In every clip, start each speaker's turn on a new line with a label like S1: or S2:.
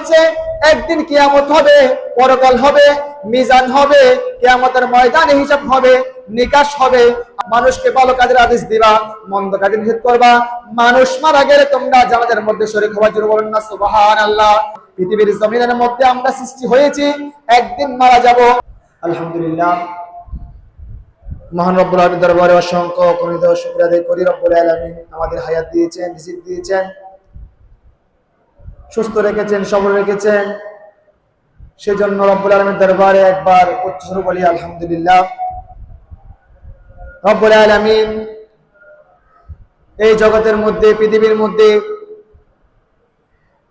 S1: হচ্ছে একদিন কিয়ামত হবে, পরকাল হবে, মিজান হবে, কিয়ামতের ময়দানে হিসাব হবে, নিকাশ হবে। মানুষকে ভালো কাজের আদেশ দিবা, মন্দ কাজে নিষেধ করবা। মানুষ মারা গেলে তোমরা জানাজার মধ্যে শরীক হওয়ার জন্য বলেন না সুবহানাল্লাহ। পৃথিবীর জমিনের মধ্যে আমরা সৃষ্টি হয়েছি, একদিন মারা যাব। আলহামদুলিল্লাহ, মহান রব্বুল আলামিনের দরবারে অসংখ্য গণিত শুকরিয়া আদায় করি। রব্বুল আলামিন আমাদের হায়াত দিয়েছেন, রিজিক দিয়েছেন, সুস্থ রেখেছেন, সবল রেখেছেন, সেজন্য রব্বুল আলামিনের দরবারে একবার উচ্চস্বরে বলি আলহামদুলিল্লাহ। রব্বুল আলামিন এই জগতের মধ্যে, পৃথিবীর মধ্যে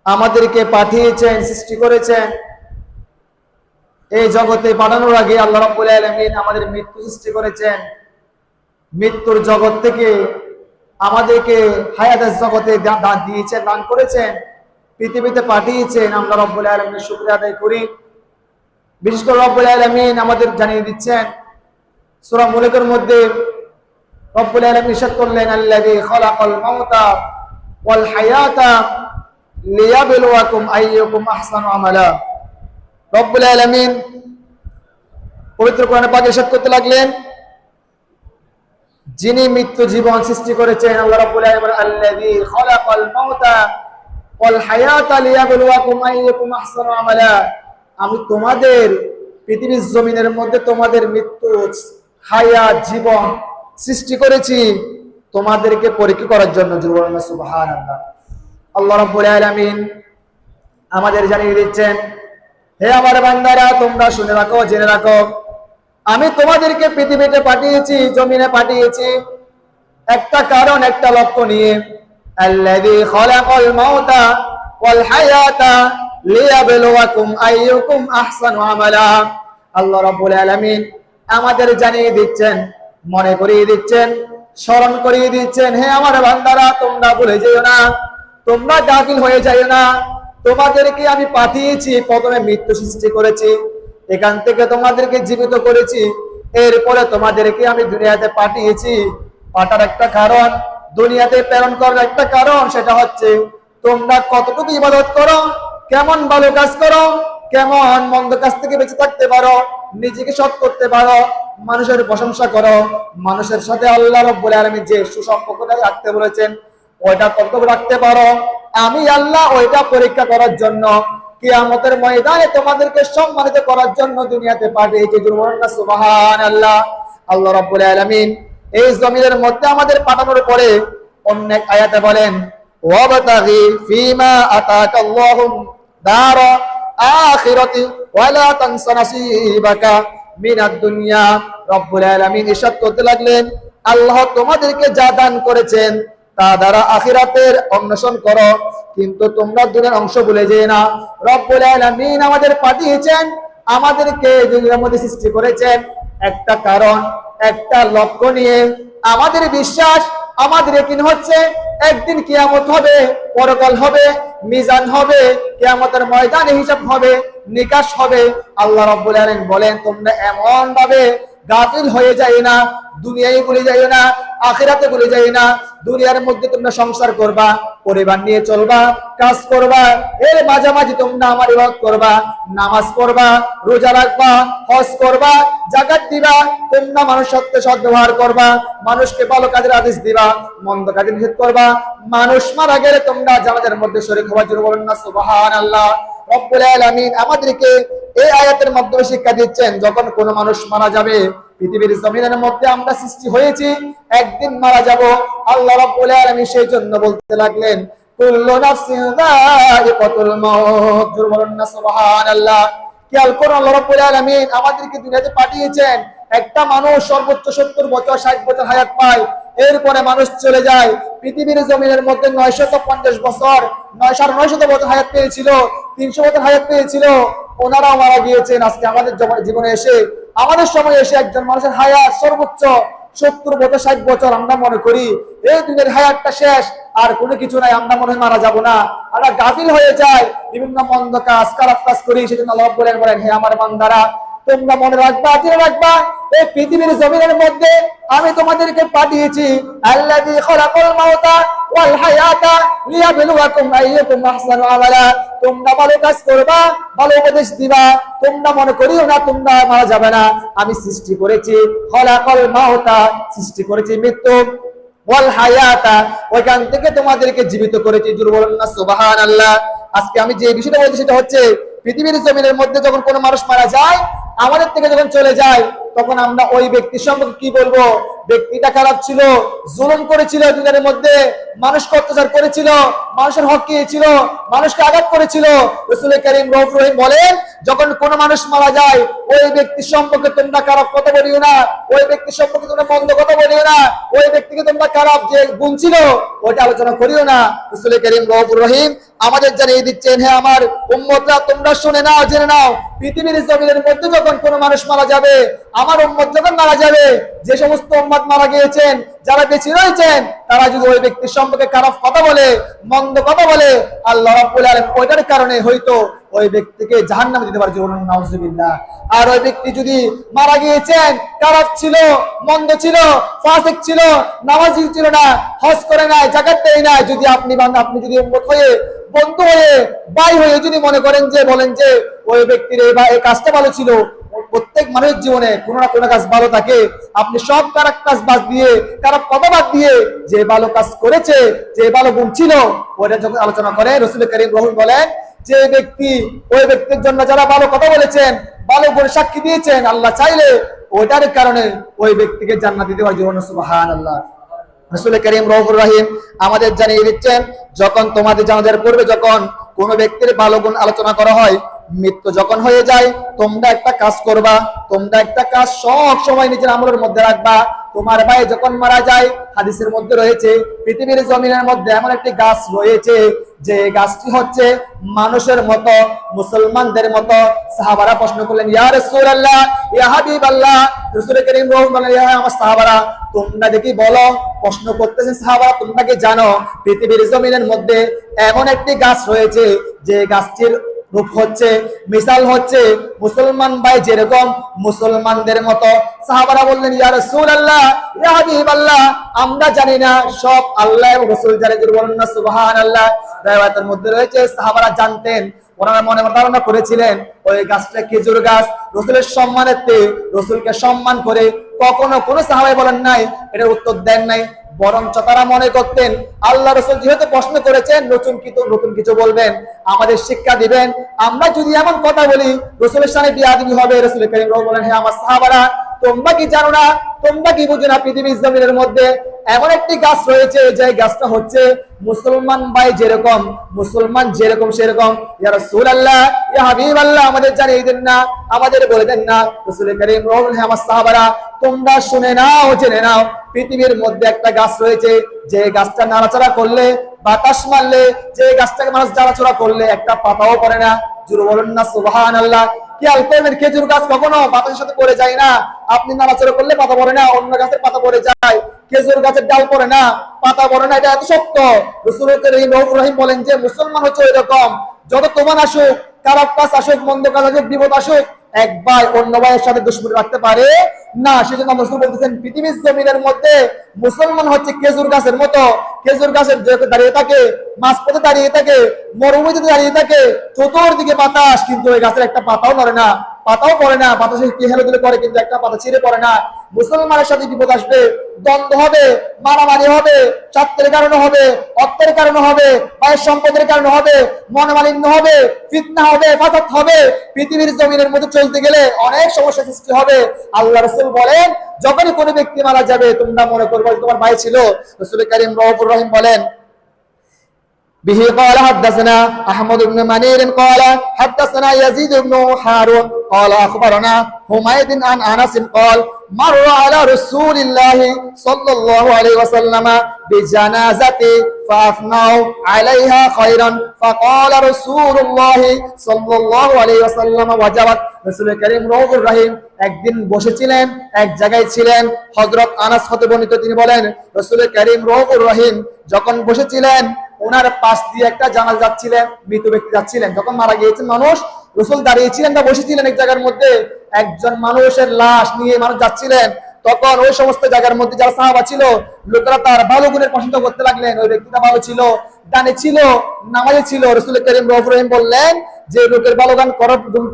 S1: আমাদেরকে পাঠিয়েছেন, সৃষ্টি করেছেন। এই জগতে পাঠানোর আগে আল্লাহ রাব্বুল আলামিন আমাদের মৃত্যু সৃষ্টি করেছেন। মৃত্যুর জগৎ থেকে আমাদেরকে হায়াতের জগতে দান দিয়েছেন, দান করেছেন, পৃথিবীতে পাঠিয়েছেন। আমরা রব্বুল আলামিনের শুকরিয়া আদায় করি। বিশেষ করে রব্বুল আলামিন আমাদের জানিয়ে দিচ্ছেন সূরা মুলকের মধ্যে রব্বুল আলামিন ইরশাদ করলেন, আল্লাযী খালাকাল মাউতা ওয়াল হায়াতা লিয়াবলুয়াকুম আইয়ুকুম আহসানু আমালা। রব্বুল আলামিন পবিত্র কোরআনে পাকে ইরশাদ করতে লাগলেন, যিনি মৃত্যু জীবন সৃষ্টি করেছেন, আল্লাহ রাব্বুল আলামিন আল্লাযী খালাকাল মাউতা ওয়াল হায়াতা লিয়াবলুয়াকুম আইয়ুকুম আহসানু আমালা। আমি তোমাদের পৃথিবীর জমিনের মধ্যে তোমাদের মৃত্যু, হায়াত, জীবন সৃষ্টি করেছি তোমাদেরকে পরীক্ষা করার জন্য। সুবহানাল্লাহ। আল্লাহ রাব্বুল আলামিন আমাদের জানিয়ে দিচ্ছেন, হে আমার বান্দারা, তোমরা শুনে রাখো, জেনে রাখো, আমি তোমাদেরকে পৃথিবীতে পাঠিয়েছি, জমিনে পাঠিয়েছি একটা কারণ, একটা লক্ষ্য নিয়ে। আল্লাযী খালাকাল মাউতা ওয়াল হায়াতা লিয়াবলুয়াকুম আইয়ুকুম আহসানু আমালা। আল্লাহ রাব্বুল আলামিন আমাদের জানিয়ে দিচ্ছেন, মনে করিয়ে দিচ্ছেন, স্মরণ করিয়ে দিচ্ছেন, হে আমার বান্দারা, তোমরা ভুলে যেও না, তোমরা গাফিল হয়ে যাইও না। তোমাদেরকে আমি পাঠিয়েছি, প্রথমে মৃত্যু সৃষ্টি করেছি, এখান থেকে তোমাদেরকে জীবিত করেছি, এরপরে তোমাদেরকে আমি দুনিয়াতে পাঠিয়েছি। পাঠার একটা কারণ, দুনিয়াতে প্রেরণ করার একটা কারণ, সেটা হচ্ছে তোমরা কতটুকু ইবাদত করো, কেমন ভালো কাজ করো, কেমন মন্দ কাজ থেকে বেঁচে থাকতে পারো, নিজেকে সৎ করতে পারো, মানুষের প্রশংসা করো, মানুষের সাথে আল্লাহ রাব্বুল আলামিন যে সুসম্পর্কটা রাখতে বলেছেন ওইটা কতটুকু রাখতে পারো, আমি আল্লাহ ওইটা পরীক্ষা করার জন্য, কিয়ামতের ময়দানে তোমাদেরকে সম্মানিত করার জন্য দুনিয়াতে পাঠিয়েছি। সুবহানাল্লাহ। আল্লাহ রাব্বুল আলামিন এই জমিনের মধ্যে আমাদের পাঠানোর পরে অন্য এক আয়াতে বলেন, ওয়াবতাগি ফীমা আতাকাল্লাহু দার আখিরাতি ওয়ালা তানসা নাসিবাকা মিনাদ দুনিয়া। রব্বুল আলামিন ইরশাদ করতে লাগলেন, আল্লাহ তোমাদেরকে যা দান করেছেন তা দ্বারা আখিরাতের অন্বেষণ করো, কিন্তু তোমরা দুনিয়ার অংশ ভুলে যেও না। রব্বুল আলামিন আমাদের পাঠিয়েছেন, আমাদেরকে দুনিয়ার মধ্যে সৃষ্টি করেছেন একটা কারণ, একটা লক্ষ্য নিয়ে। আমাদের বিশ্বাস, আমাদের ইয়াকিন হচ্ছে একদিন কিয়ামত হবে, পরকাল হবে, মিজান হবে, কিয়ামতের ময়দানে হিসাব হবে, নিকাশ হবে। আল্লাহ রাব্বুল আলামিন বলেন, তোমরা এমন ভাবে গাফিল হয়ে যাই না, দুনিয়ায় ভুলে যাই না, আখিরাতে ভুলে যাই না। দুনিয়ার মধ্যে তোমরা সংসার করবা, পরিবার নিয়ে চলবা, কাজ করবা, এর মাঝামাঝি তোমরা আমার ইবাদত করবা, নামাজ পড়বা, রোজা রাখবা, হজ করবা, যাকাত দিবা, তোমরা মানুষের সাথে সদ্ব্যবহার করবা, মানুষকে ভালো কাজের আদেশ দিবা, মন্দ কাজে নিষেধ করবা। মানুষ মারা গেলে তোমরা জানাজার মধ্যে শরীক হওয়ার জন্য বলেন না সুবহানাল্লাহ। রব্বুল আলামিন আমাদেরকে এই আয়াতের মাধ্যমে শিক্ষা দিচ্ছেন, যখন কোনো মানুষ মারা যাবে, পৃথিবীর জমিনের মধ্যে আমরা সৃষ্টি হয়েছি, একদিন মারা যাব। আল্লাহ রাব্বুল আলামিন সেই জন্য বলতে লাগলেন, কুল্লু নাফসিন যায়িকাতুল মাউত। জোরে বলেন না সুবহানাল্লাহ। খেয়াল করুন, আল্লাহ রাব্বুল আলামিন আমাদেরকে দুনিয়াতে পাঠিয়েছেন। একটা মানুষ সর্বোচ্চ 70 বছর, 60 বছর হায়াত পায়, এরপরে মানুষ চলে যায়। পৃথিবীর জমিনের মধ্যে 950 বছর, 900 বছর হায়াত পেয়েছিল, 300 বছর হায়াত পেয়েছিল, ওনারাও মারা গিয়েছেন। আজকে আমাদের জীবনে এসে, আমাদের সময় এসে একজন মানুষের হায়াত সর্বোচ্চ 70 বছর, 60 বছর। আমরা মনে করি এই দুনিয়ার হায়াতটা শেষ, আর কোনো কিছু নাই, আমরা মনে হয় মারা যাব না। আমরা গাফিল হয়ে যাই, বিভিন্ন মন্দ কাজ, খারাপ কাজ করি। সেজন্য আল্লাহ বলেন, হে আমার বান্দারা, তোমরা মনে রাখবা, জেনে রাখবা, এই পৃথিবীর জমিনের মধ্যে আমি তোমাদেরকে পাঠিয়েছি আল্লাযী খালাকাল মাউতা ওয়াল হায়াতা লিয়াবলুয়াকুম আইয়ুকুম আহসানু আমালা। তোমরা ভালো কাজ করবা, ভালো উপদেশ দিবা, তোমরা মনে করিও না তোমরা মারা যাবে না। আমি সৃষ্টি করেছি খালাকাল মাউতা, সৃষ্টি করেছি মৃত্যু, ওয়াল হায়াতা, ওইখান থেকে তোমাদেরকে জীবিত করেছি। জোরে বলুন না সুবহানাল্লাহ। আজকে আমি যে বিষয়টা বলছি সেটা হচ্ছে পৃথিবীর জমিনের মধ্যে যখন কোনো মানুষ মারা যায়, আমাদের থেকে যখন চলে যায়, তখন আমরা ওই ব্যক্তি সম্পর্কে কি বলবো? ব্যক্তিটা খারাপ ছিল, জুলুম করেছিল, দুনিয়ার মধ্যে মানুষকে অত্যাচার করেছিল, মানুষের হক খেয়েছিল, মানুষকে আঘাত করেছিল। রাসূল কারীম রাউফুর রহিম বলেন, যখন কোনো মানুষ মারা যায়, ওই ব্যক্তি সম্পর্কে তোমরা খারাপ কথা বলিও না, ওই ব্যক্তি সম্পর্কে তোমরা মন্দ কথা বলিও না, ওই ব্যক্তিকে তোমরা খারাপ যে গুণ ছিল ওইটা আলোচনা করিও না। রাসূল কারীম রাউফুর রহিম আমাদের জানিয়ে দিচ্ছেন, হে আমার উম্মতরা, তোমরা শুনে নাও, জেনে নাও, পৃথিবীর জমিনের মধ্যে যখন কোনো মানুষ মারা যাবে, আমার উম্মত যখন মারা যাবে, যে সমস্ত উম্মত মারা গিয়েছেন, যারা বেঁচে রয়েছেন, তারা যদি ওই ব্যক্তির সম্পর্কে খারাপ কথা বলে, মন্দ কথা বলে, আল্লাহ রাব্বুল আলামিন ওইটার কারণে হয়তো ওই ব্যক্তিকে জাহান্নামে দিতে পারে। জীবন নাউজুবিল্লাহ। আর ওই ব্যক্তি যদি মারা গিয়েছেন, খারাপ ছিল, মন্দ ছিল, ফাসিক ছিল, নামাজি ছিল না, হজ করে নাই, যাকাত দেয় নাই, যদি আপনি যদি উম্মত হয়ে, বন্ধু হয়ে, ভাই হয়ে যদি মনে করেন যে বলেন যে ওই ব্যক্তির এই কাজটা ভালো ছিল, প্রত্যেক মানুষের জীবনে কোনো না কোনো কাজ ভালো থাকে, আপনি সব খারাপ কাজ বাদ দিয়ে, খারাপ কথা বাদ দিয়ে যে ভালো কাজ করেছে, যে ভালো গুণ ছিল, ওইটা যখন আলোচনা করে রাসূল কারীম রাহুল বলেন, যে ব্যক্তি ওই ব্যক্তির জন্য যারা ভালো কথা বলেছেন, ভালো গুণ সাক্ষী দিয়েছেন, আল্লাহ চাইলে ওইটার কারণে ওই ব্যক্তিকে জান্নাত দিতে পারে। জীবন সুবহানাল্লাহ। রাসূল কারীম রাউফুর রহিম আমাদের জানিয়ে দিচ্ছেন, যখন তোমাদের জানাজার পূর্বে যখন কোনো ব্যক্তির ভালো গুণ আলোচনা করা হয়, মৃত্যু যখন হয়ে যায়, তোমরা একটা কাজ করবা, তোমরা একটা কাজ সব সময় নিজের আমলের মধ্যে রাখবা। তোমার ভাই যখন মারা যায়, হাদিসের মধ্যে রয়েছে, পৃথিবীর জমিনের মধ্যে এমন একটি গাছ রয়েছে যে গাছটি হচ্ছে মানুষের মতো, মুসলমানদের মতো। সাহাবারা প্রশ্ন করলেন, ইয়া রাসূলুল্লাহ, ইয়া হাবিবাল্লাহ। রাসূল কারীম রাসূলুল্লাহ বললেন, ইয়া আমার সাহাবারা, তোমরা দেখি বলো। প্রশ্ন করতেছেন সাহাবারা, তোমরা কি জানো পৃথিবীর জমিনের মধ্যে এমন একটি গাছ রয়েছে যে গাছটির রূপ হচ্ছে, মিসাল হচ্ছে মুসলমান ভাই যেরকম মুসলমানদের মতো। সাহাবারা বললেন, ইয়া রাসূলুল্লাহ, ইয়া হাবিবাল্লাহ, আমরা জানি না, সব আল্লাহ এবং রাসূল জানে। বলেন না সুবহানাল্লাহ। riwayat-এর মধ্যে রয়েছে সাহাবারা জানতেন, ওনারা মনে ধারণা করেছিলেন ওই গাছটা খেজুর গাছ। রাসূলের সম্মানার্থে, রাসূলকে সম্মান করে কখনো কোনো সাহাবাই বলেন নাই, এটার উত্তর দেন নাই, বরঞ্চ তারা মনে করতেন আল্লাহ রাসূল যেহেতু প্রশ্ন করেছেন, নতুন কিছু বলবেন, আমাদের শিক্ষা দিবেন। আমরা যদি এমন কথা বলি রাসূলের সামনে বিয়াদবি হবে। রাসূল কারীম বলেন, হে আমার সাহাবারা, তোমরা কি জানো না, তোমরা কি বুঝো না, পৃথিবীর জমিনের মধ্যে এমন একটি গাছ রয়েছে যে গাছটা হচ্ছে মুসলমান ভাই যেরকম, মুসলমান যেরকম সেরকম। ইয়া রাসূলুল্লাহ, ইয়া হাবিবাল্লাহ, আমাদের জানিয়ে দেন না, আমাদের বলে দেন না। রাসূল কারীম বলেন, হে আমার সাহাবারা, তোমরা শুনে নাও, জেনে নাও, পৃথিবীর মধ্যে একটা গাছ রয়েছে যে গাছটা নাড়াচাড়া করলে, বাতাস মারলে, যে গাছটাকে মানুষ নাড়াচাড়া করলে একটা পাতাও পড়ে না। জোরে বলুন না সুবহানাল্লাহ। কি আলপের খেজুর গাছ কখনো বাতাসের সাথে পড়ে যায় না, আপনি নাড়াচাড়া করলে পাতা পড়ে না, অন্য গাছের পাতা পড়ে যায়, খেজুর গাছের ডাল পড়ে না, পাতা পড়ে না, এটা এত শক্ত। রাসূল কারীম রাউফুর রহিম বলেন যে মুসলমান হচ্ছে এরকম, যত তোমার আসুক, খারাপ কাজ আসুক, মন্দ কাজ আসুক, বিপদ আসুক, এক ভাই অন্য ভাইয়ের সাথে দুশমনি রাখতে পারে না। সেজন্য রাসূল বলতেছেন, পৃথিবীর জমিনের মধ্যে মুসলমান হচ্ছে খেজুর গাছের মতো। খেজুর গাছের দাঁড়িয়ে থাকে, মাঝপথে দাঁড়িয়ে থাকে, মরুভূমিতে দাঁড়িয়ে থাকে, চতুর্দিকে বাতাস, কিন্তু ওই গাছের একটা পাতাও নড়ে না, পাতাও পড়ে না, বাতাসে কি হেলেদুলে করে, কিন্তু একটা পাতা ছিঁড়ে পড়ে না। মুসলমানের সাথে বিপদ আসবে, দ্বন্দ্ব হবে, মারামারি হবে, স্বার্থের কারণে হবে, অর্থের কারণে হবে, ভাইয়ের সম্পদের কারণে হবে, মনোমালিন্য হবে, ফিতনা হবে, ফাসাদ হবে। পৃথিবীর জমিনের মধ্যে চলতে গেলে অনেক সমস্যা সৃষ্টি হবে। আল্লাহ রাসূল বলেন, যখনই কোনো ব্যক্তি মারা যাবে, তোমরা মনে করবে তোমার ভাই ছিল। রাসূল কারীম রাউফুর রহিম বলেন, به قال حدثنا احمد بن منير قال حدثنا يزيد بن هارون قال اخبرنا حميد عن انس قال مر على رسول الله صلى الله عليه وسلم بجنازة فأثنوا عليها خيرا فقال رسول الله صلى الله عليه وسلم وجبت। রাসূল কারীম রাউফুর রহিম একদিন বসেছিলেন, এক জায়গায় ছিলেন। হযরত আনাস হতে বর্ণিত, তিনি বলেন, রাসূল কারীম রাউফুর রহিম যখন বসেছিলেন, ওনার পাশ দিয়ে একটা জানাজা যাচ্ছিলেন, মৃত ব্যক্তি যাচ্ছিলেন। যখন মারা গিয়েছেন মানুষ, রাসূল দাঁড়িয়েছিলেন বা বসেছিলেন এক জায়গার মধ্যে, একজন মানুষের লাশ নিয়ে মানুষ যাচ্ছিলেন, তখন ওই সমস্ত জায়গার মধ্যে যারা সাহাবা ছিল লোকেরা তার ভালো গুণের প্রশংসা করতে লাগলেন। ওই ব্যক্তিটা ভালো ছিল, দানে ছিল, নামাজে ছিল। রাসূল করিম রাউফুর রহিম বললেন যে লোকের ভালো গান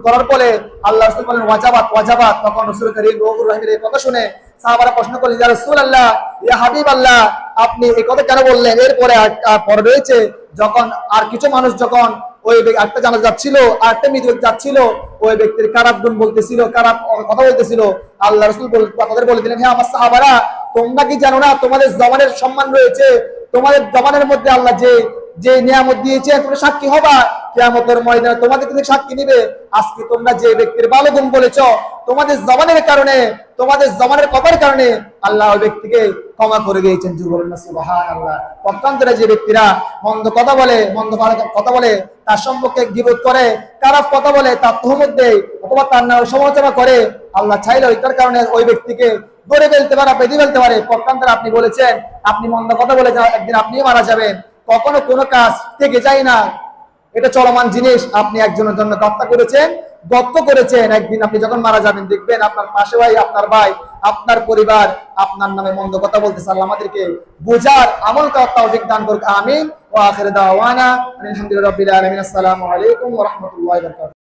S1: করার পরে আল্লাহ রাসূল বলেন ওয়াজাবাত ওয়াজাবাত। তখন রাসূল করিম রাউফুর রহিমের এই কথা শুনে সাহাবারা প্রশ্ন করলেন, ইয়া রাসূলুল্লাহ, ইয়া হাবিবাল্লাহ, আপনি এই কথা কেন বললেন? এরপরে পরে রয়েছে যখন আর কিছু মানুষ যখন ওই একটা জানাজা যাচ্ছিল, আরেকটা মৃত যাচ্ছিল, ওই ব্যক্তির খারাপ গুণ বলতেছিল, খারাপ কথা বলতেছিল। আল্লাহ রাসূল তাদের বলে দিলেন, হে আমার সাহাবারা, তোমরা কি জানো না তোমাদের জবানের সম্মান রয়েছে? তোমাদের জবানের মধ্যে আল্লাহ যে যে নিয়ামত দিয়েছে, তোমরা সাক্ষী হবা কিয়ামতের ময়দানে, তোমাদের কিন্তু সাক্ষী নিবে। আজকে তোমরা যে ব্যক্তির ভালো গুণ বলেছো, তোমাদের জবানের কারণে, তোমাদের জবানের কথার কারণে আল্লাহ ওই ব্যক্তিকে ক্ষমা করে দিয়েছেন। সুবহানাল্লাহ। পক্ষান্তরে যে ব্যক্তিরা মন্দ কথা বলে, মন্দ কথা বলে, তার সম্পর্কে গীবত করে, খারাপ কথা বলে, তার তহমত দেয়, অথবা তার নামে সমালোচনা করে, আল্লাহ চাইলে ওইটার কারণে ওই ব্যক্তিকে গড়ে ফেলতে পারে, বেঁধে ফেলতে পারে। পক্ষান্তরে আপনি বলেছেন আপনি মন্দ কথা বলে একদিন আপনিও মারা যাবেন, কখনো কোনো কাজ থেকে যায় না, এটা চলমান জিনিস। আপনি একজনের জন্য হত্যা করেছেন, গপ্প করেছেন, একদিন আপনি যখন মারা যাবেন দেখবেন আপনার পাশে ভাই, আপনার পরিবার আপনার নামে মন্দ কথা বলতেছে। আল্লাহ আমাদেরকে বুঝার আমল করার তৌফিক দান করুক। আমিন। ওয়া আখিরু দাওয়ানা আলহামদুলিল্লাহি রাব্বিল আলামিন। আসসালামু আলাইকুম ওয়া রাহমাতুল্লাহি ওয়া বারাকাতুহু।